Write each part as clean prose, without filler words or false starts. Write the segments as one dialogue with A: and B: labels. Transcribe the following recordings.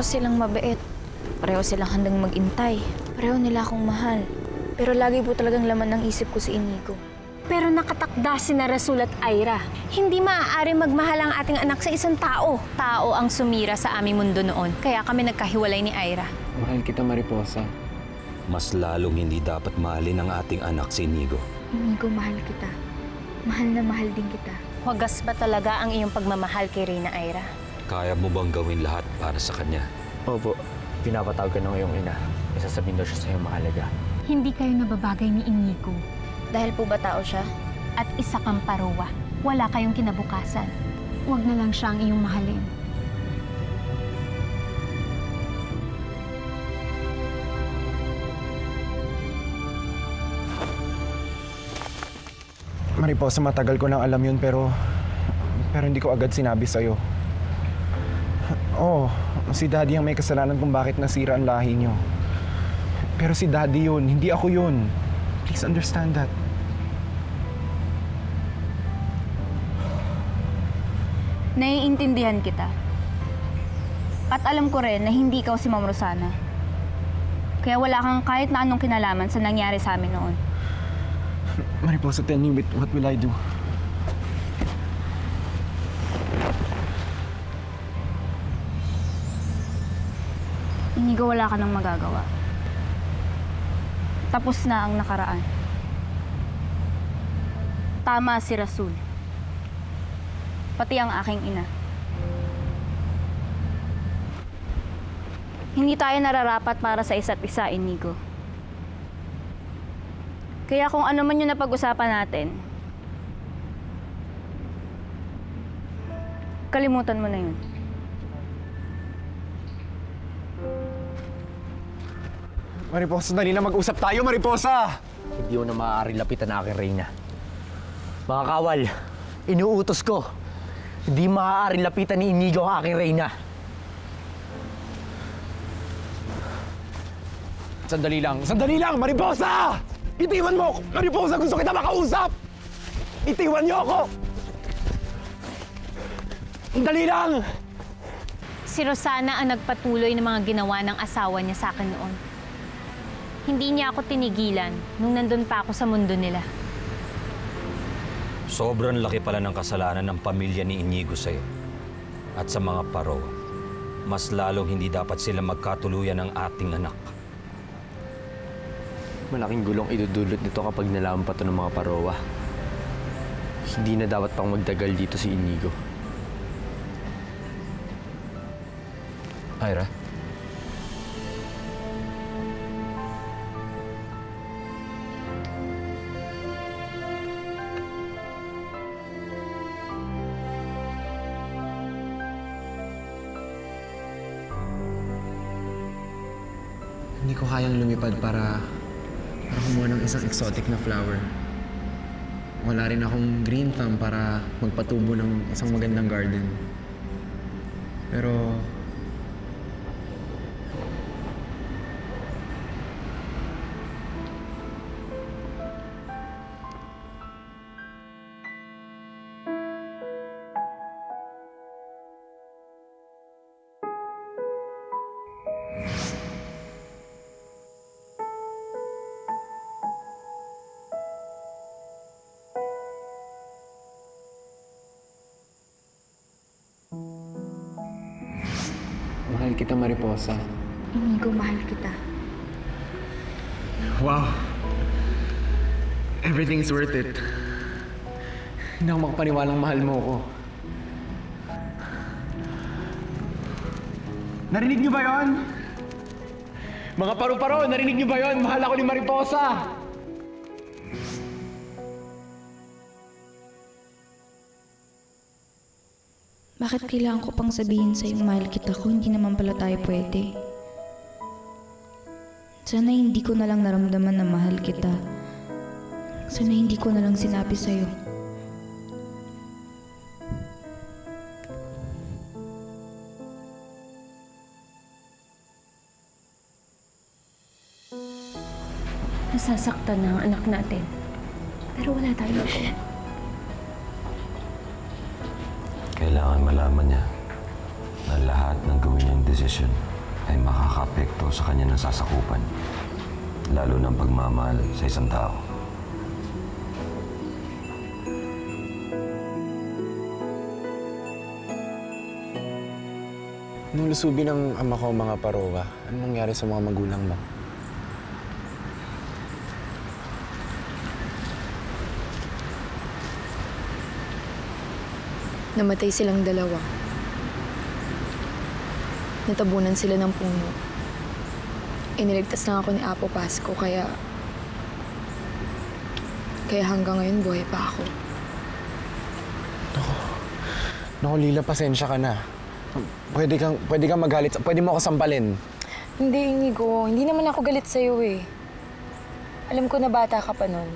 A: Pareho silang mabait. Pareho silang handang mag-intay. Pareho nila akong mahal. Pero lagi po talagang laman ng isip ko si Inigo.
B: Pero nakatakda sina Rasul at Ira. Hindi maaari magmahal ang ating anak sa isang tao. Tao ang sumira sa aming mundo noon. Kaya kami nagkahiwalay ni Ira.
C: Mahal kita, Mariposa.
D: Mas lalong hindi dapat mahalin ang ating anak si Inigo.
A: Inigo, mahal kita. Mahal na mahal din kita.
B: Wagas ba talaga ang iyong pagmamahal kay Reyna Ira?
D: Kaya mo bang gawin lahat para sa kanya?
C: Opo, pinapatawag ka ng iyong ina. Isasabihin daw siya sa'yo mahalaga.
B: Hindi kayo nababagay ni Inigo.
A: Dahil po ba tao siya?
B: At isa kang paruwa. Wala kayong kinabukasan. Huwag na lang siya ang iyong mahalin.
E: Mariposa, matagal ko nang alam yun pero hindi ko agad sinabi sa'yo. Oo, si Daddy ang may kasalanan kung bakit nasira ang lahi niyo. Pero si Daddy yun, hindi ako yun. Please understand that.
F: Naiintindihan kita. At alam ko rin na hindi ikaw si Ma'am Rosana. Kaya wala kang kahit na anong kinalaman sa nangyari sa amin noon.
E: Mariposa, tell me, what will I do?
F: Inigo, wala ka nang magagawa. Tapos na ang nakaraan. Tama si Rasul. Pati ang aking ina. Hindi tayo nararapat para sa isa't isa, Inigo. Kaya kung ano man yung napag-usapan natin, kalimutan mo na yun.
E: Mariposa, dali na mag-usap tayo, Mariposa!
C: Hindi ko na maaari lapitan na aking Reyna. Mga kawal, inuutos ko. Hindi maaari lapitan ni Inigo ang aking Reyna.
E: Sandali lang, Mariposa! Itiwan mo! Mariposa, gusto kita makausap! Itiwan niyo ako! Sandali lang!
B: Si Rosana ang nagpatuloy ng mga ginawa ng asawa niya sa akin noon. Hindi niya ako tinigilan nung nandun pa ako sa mundo nila.
D: Sobrang laki pala ng kasalanan ng pamilya ni Inigo sa'yo. At sa mga paro, mas lalong hindi dapat sila magkatuluyan ng ating anak.
C: Malaking gulong idudulot nito kapag nalaman pa ito ng mga parowa. Hindi na dapat pang magdagal dito si Inigo.
D: Ira?
E: Hindi ko kayang lumipad para kumuha ng isang exotic na flower. Wala rin akong green thumb para magpatubo ng isang magandang garden. Pero mahal kita, Mariposa.
A: Inigo, mahal kita.
E: Wow. Everything's worth it. Hindi ako makapaniwalang mahal mo ko. Narinig niyo ba yon? Mga paru-paro, narinig niyo ba yon? Mahal ako ni Mariposa!
A: Bakit kailangan ko pang sabihin sa'yo mahal kita kung hindi naman pala tayo pwede? Sana hindi ko na lang naramdaman na mahal kita. Sana hindi ko na lang sinabi sa'yo.
B: Nasasaktan na ang anak natin. Pero wala tayong magawa.
D: Kailangan malaman niya na lahat ng gawin niyang desisyon ay makakaapekto sa kanya nasasakupan, lalo ng pagmamahal sa isang tao.
E: Nung lusubi ng ama ko mga parowa, ano nangyari sa mga magulang mo?
A: Namatay silang dalawa. Natabunan sila ng puno. Iniligtas lang ako ni Apo Pasko, kaya hanggang ngayon buhay pa ako.
E: Naku, Lila, pasensya ka na. Pwede kang magalit. Pwede mo ako sampalin.
A: Hindi, Inigo. Hindi naman ako galit sa'yo eh. Alam ko na bata ka pa nun.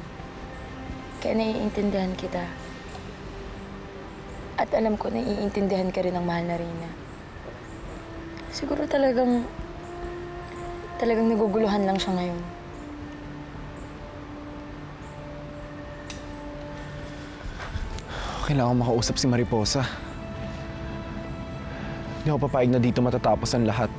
A: Kaya naiintindihan kita. At alam ko naiintindihan ka rin ng mahal na Reyna. Siguro talagang naguguluhan lang siya ngayon.
E: Kailangan makausap si Mariposa. Hindi ako papayag na dito matatapos ang lahat.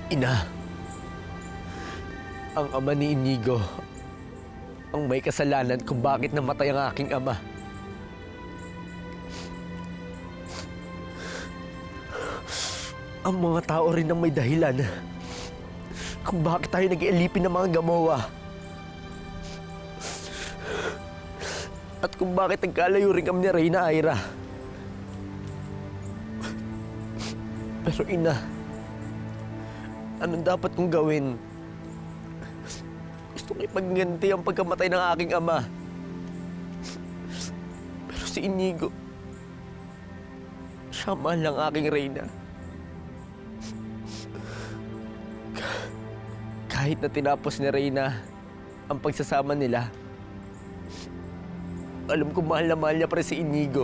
C: Ina, ang ama ni Inigo ang may kasalanan kung bakit namatay ang aking ama. Ang mga tao rin ang may dahilan kung bakit tayo nag-ialipin ng mga gamowa. At kung bakit nagkalayo rin kami ni Reyna Aira. Pero ina, anong dapat kong gawin? Gusto kong ipagganti ang pagkamatay ng aking ama. Pero si Inigo, siya mahal ng aking Reyna. Kahit na tinapos ni Reyna ang pagsasama nila, alam ko mahal na mahal niya pa rin si Inigo.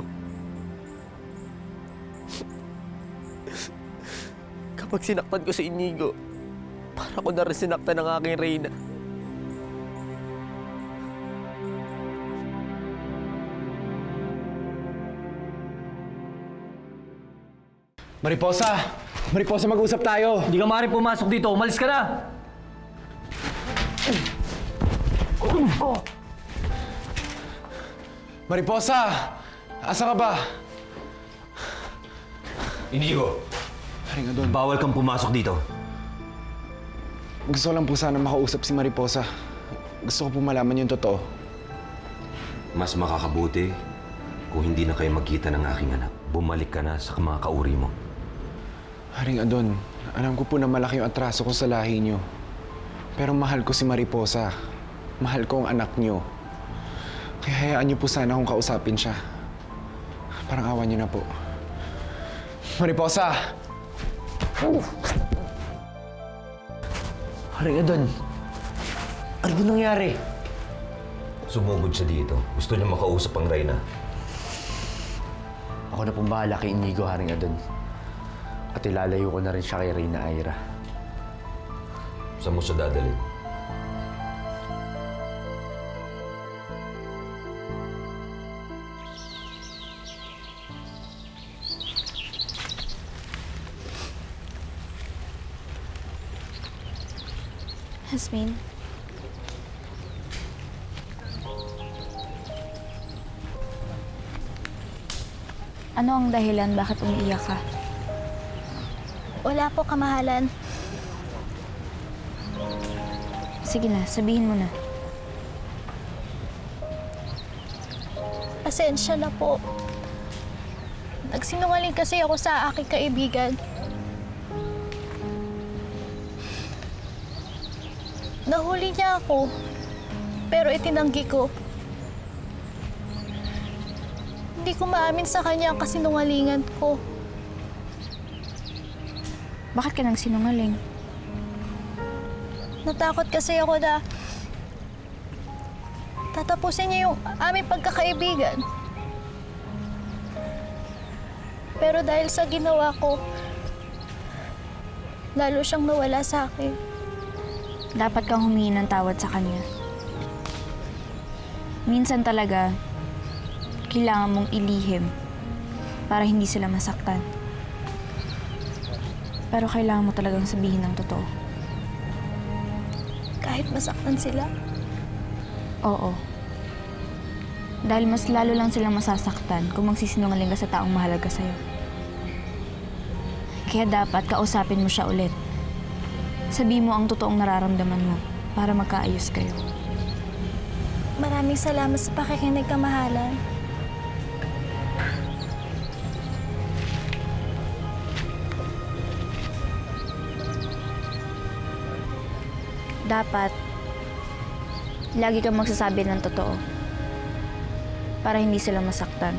C: Kapag sinaktan ko si Inigo, para ko na rin sinaktan ng aking Reyna.
E: Mariposa! Mariposa, mag-usap tayo!
C: Hindi ka maaaring pumasok dito. Umalis ka na!
E: Mariposa! Asa ka ba?
D: Inigo,
E: Haring Adon,
D: bawal kang pumasok dito.
E: gusto ko lang po sana makausap si Mariposa. Gusto ko po malaman yung totoo.
D: Mas makakabuti kung hindi na kayo magkita ng aking anak. Bumalik ka na sa mga kauri mo.
E: Haring Adon, alam ko po na malaki yung atraso ko sa lahi niyo. Pero mahal ko si Mariposa. Mahal ko ang anak niyo. Kaya hayaan niyo po sana kung kausapin siya. Parang awan niyo na po. Mariposa!
C: Haring Adon, ano ba nangyari?
D: Sumugod siya dito. Gusto niya makausap ang Reyna.
C: Ako na pong bahala kay Inigo, Haring Adon. At ilalayo ko na rin siya kay Reyna Aira.
D: Saan mo siya dadalhin?
A: Jasmine? Ano ang dahilan bakit umiiyak ka?
F: Wala po, kamahalan.
A: Sige na, sabihin mo na.
G: Pasensya na po. Nagsinungaling kasi ako sa aking kaibigan. Nahuli niya ako, pero itinanggi ko. Hindi ko maamin sa kanya ang kasinungalingan ko.
A: Bakit ka nang sinungaling?
G: Natakot kasi ako na tatapusin niya yung aming pagkakaibigan. Pero dahil sa ginawa ko, lalo siyang nawala sa akin.
A: Dapat kang humingi ng tawad sa kanya.
F: Minsan talaga, kailangan mong ilihim para hindi sila masaktan. Pero kailangan mo talagang sabihin ng totoo.
G: Kahit masaktan sila.
F: Oo. Dahil mas lalo lang silang masasaktan kung magsisinungaling ka sa taong mahalaga sa'yo. Kaya dapat kausapin mo siya ulit. Sabihin mo ang totoong nararamdaman mo para magkaayos kayo.
G: Maraming salamat sa pakikinig, kamahalan.
F: Dapat, lagi kang magsasabi ng totoo para hindi sila masaktan.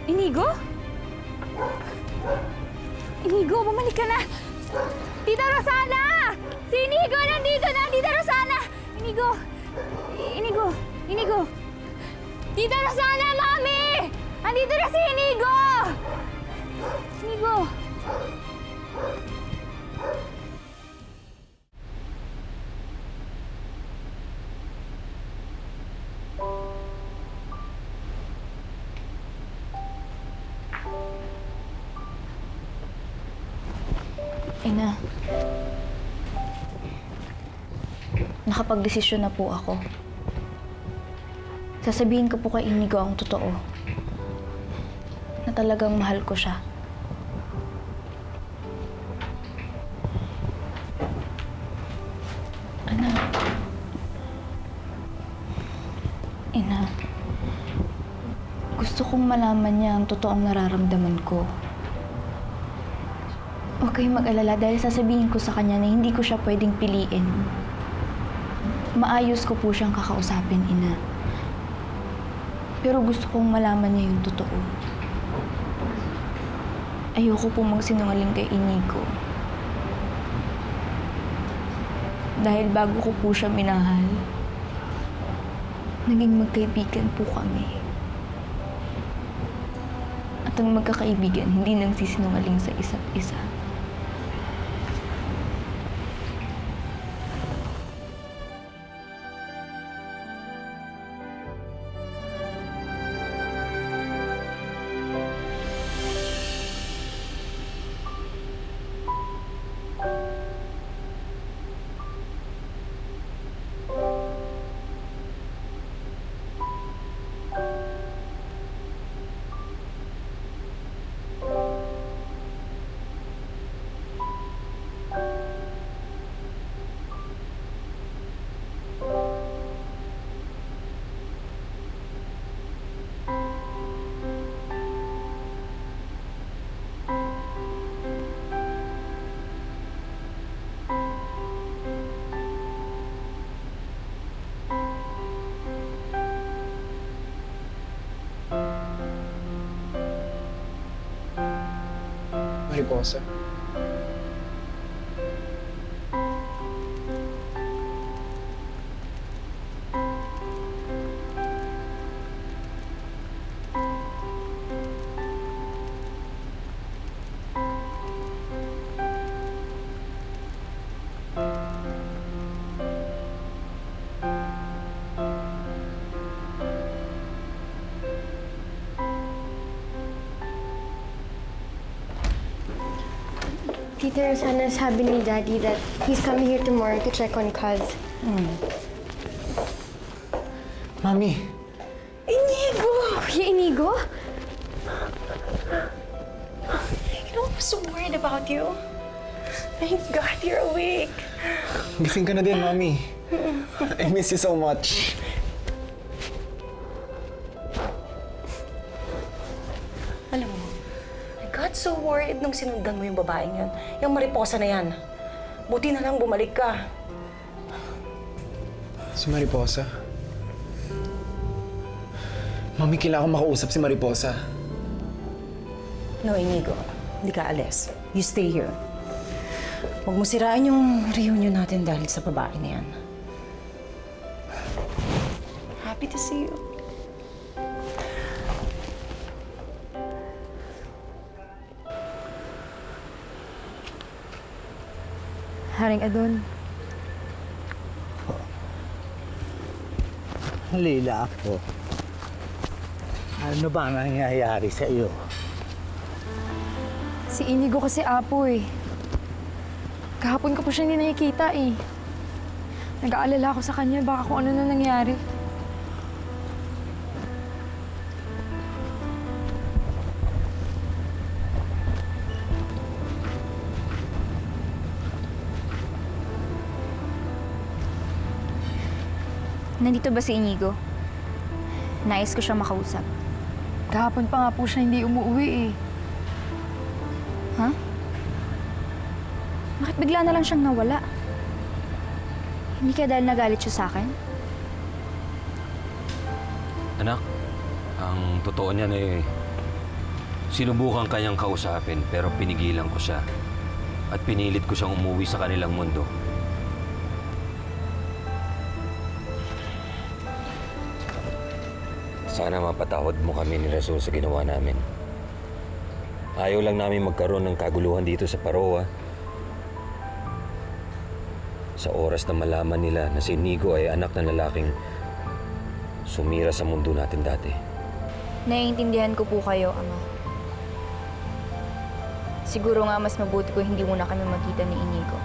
B: Inigo? Inigo, bumalik ka na! Tita Rosana! Si Inigo nandito na! Tita Rosana! Inigo! Inigo! Inigo! Tita Rosana, Mami! Andito na si Inigo! Inigo!
F: Ina, nakapagdesisyon na po ako. Sasabihin ko po kay Inigo ang totoo. Na talagang mahal ko siya. Ina, gusto kong malaman niya ang totoong nararamdaman ko. Huwag kayong mag-alala dahil sasabihin ko sa kanya na hindi ko siya pwedeng piliin. Maayos ko po siyang kakausapin, Ina. Pero gusto kong malaman niya yung totoo. Ayoko po magsinungaling kay Inigo. Dahil bago ko po siya minahal, naging magkaibigan po kami. At ang magkakaibigan, hindi nagsisinungaling sa isa't isa.
E: Mariposa.
H: Tita Rosana, sabi ni Daddy that he's coming here tomorrow to check on Kaz.
E: Mami,
H: Inigo! Kuya Inigo? You know, I'm so worried about you. Thank God you're awake.
E: gising ka na din, Mami. I miss you so much.
I: Alam mo, I got so worried nung sinundan mo yung babaeng yun. Yung mariposa na yan. Buti na lang bumalik ka.
E: Si Mariposa? Mami, kailangan ko makausap si Mariposa.
I: No, Inigo. Hindi ka alis. You stay here. Huwag mo sirain yung reunion natin dahil sa babae na yan. Happy to see you.
A: Haring Adon,
J: Lila ako. Ano ba ang nangyayari sa iyo?
A: si Inigo kasi apo eh. Kahapon ko po siya hindi nakikita eh. Nag-aalala ako sa kanya, baka kung ano na nangyari.
F: Nandito ba si Inigo? Nais ko siyang makausap.
A: Kahapon pa nga po siya hindi umuwi eh.
F: Ha? Bakit bigla na lang siyang nawala? Hindi kaya dahil nagalit siya sa akin?
D: Anak, ang totoo niyan eh, sinubukan kanyang kausapin pero pinigilan ko siya at pinilit ko siyang umuwi sa kanilang mundo. Sana mapatawad mo kami ni Rasul sa ginawa namin. Ayaw lang namin magkaroon ng kaguluhan dito sa Paroa. Sa oras na malaman nila na si Inigo ay anak ng lalaking sumira sa mundo natin dati.
A: Naiintindihan ko po kayo, Ama. Siguro nga mas mabuti ko hindi muna kami magkita ni Inigo.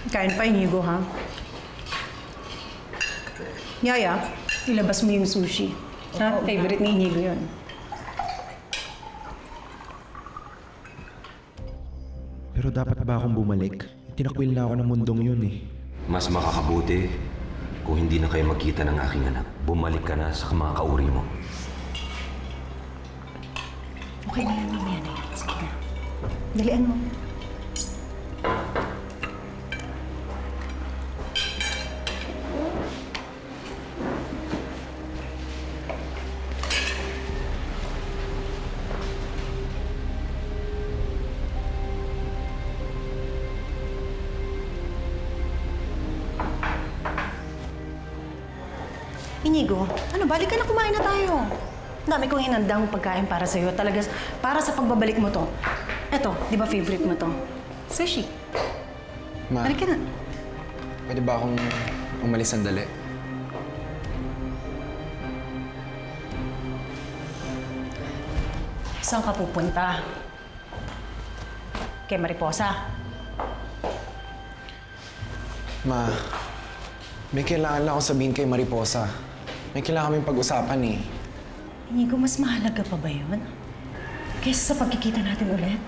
I: Kain pa, Inigo, ha? Yaya, ilabas mo yung sushi. Ha? Favorite ni Inigo yun.
E: Pero dapat ba akong bumalik? Tinakwil na ako ng mundong yun eh.
D: Mas makakabuti kung hindi na kayo magkita ng aking anak. Bumalik ka na sa mga kauri mo.
I: Okay na yan, mamaya na yan. Sige na. Dalian mo. Inigo, ano, balik ka na, kumain na tayo. Ang dami kong inandang pagkain para sa'yo. Talaga, para sa pagbabalik mo to. Eto, di ba favorite mo to? Sushi.
E: Ma,
I: Balik ka na.
E: pwede ba akong umalis sandali?
I: Saan ka pupunta? Kay Mariposa.
E: Ma, may kailangan lang akong sabihin kay Mariposa. May kailangan kaming pag-usapan eh.
I: Inigo, mas mahalaga pa ba yun? Kaysa sa pagkikita natin ulit?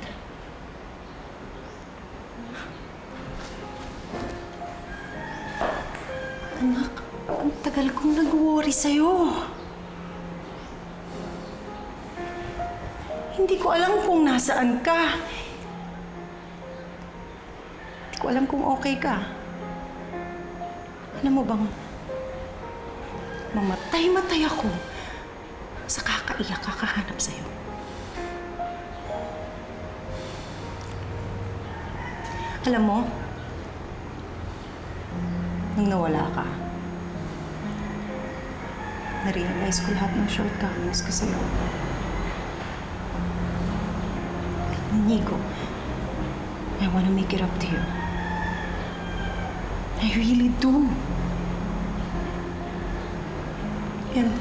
I: Anak, ang tagal kong nag-worry sa'yo. Hindi ko alam kung nasaan ka. Hindi ko alam kung okay ka. Alam mo bang, mamatay-matay ako sa kakaiyak kakahanap sa'yo. Alam mo, nung nawala ka, na-realize ko lahat ng shortcomings ko sa'yo. Inigo, I wanna make it up to you. I really do. And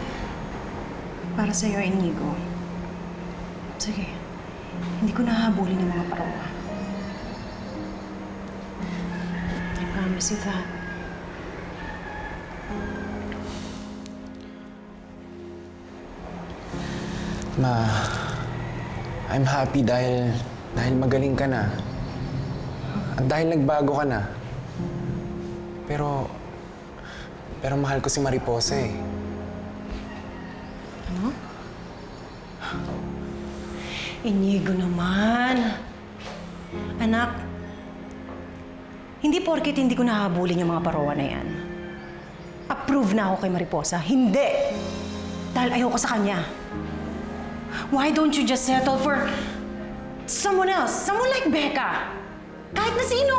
I: para sa'yo, Inigo. Sige, hindi ko nahabulin ng mga parowa. I promise you that.
E: Ma, I'm happy dahil magaling ka na. At dahil nagbago ka na. Pero mahal ko si Mariposa eh.
I: Ano? Inigo naman. Anak, hindi porket hindi ko nahabulin yung mga parowa na yan. Approve na ako kay Mariposa. Hindi! Dahil ayoko sa kanya. Why don't you just settle for someone else? Someone like Becca. Kahit na sino.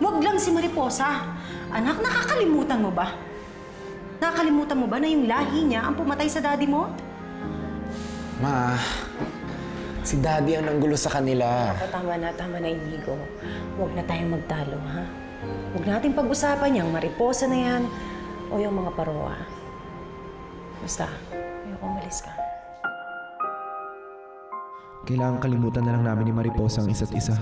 I: Wag lang si Mariposa. Anak, nakakalimutan mo ba? Nakakalimutan mo ba na yung lahi niya ang pumatay sa daddy mo?
E: Ma, si Daddy ang nanggulo sa kanila.
I: Tama na, Inigo. Huwag na tayong magtalo, ha? Huwag nating pag-usapan yung Mariposa na yan o yung mga parowa. Basta, ayoko umalis ka.
E: Kailangan kalimutan na lang namin ni Mariposa ang isa't isa.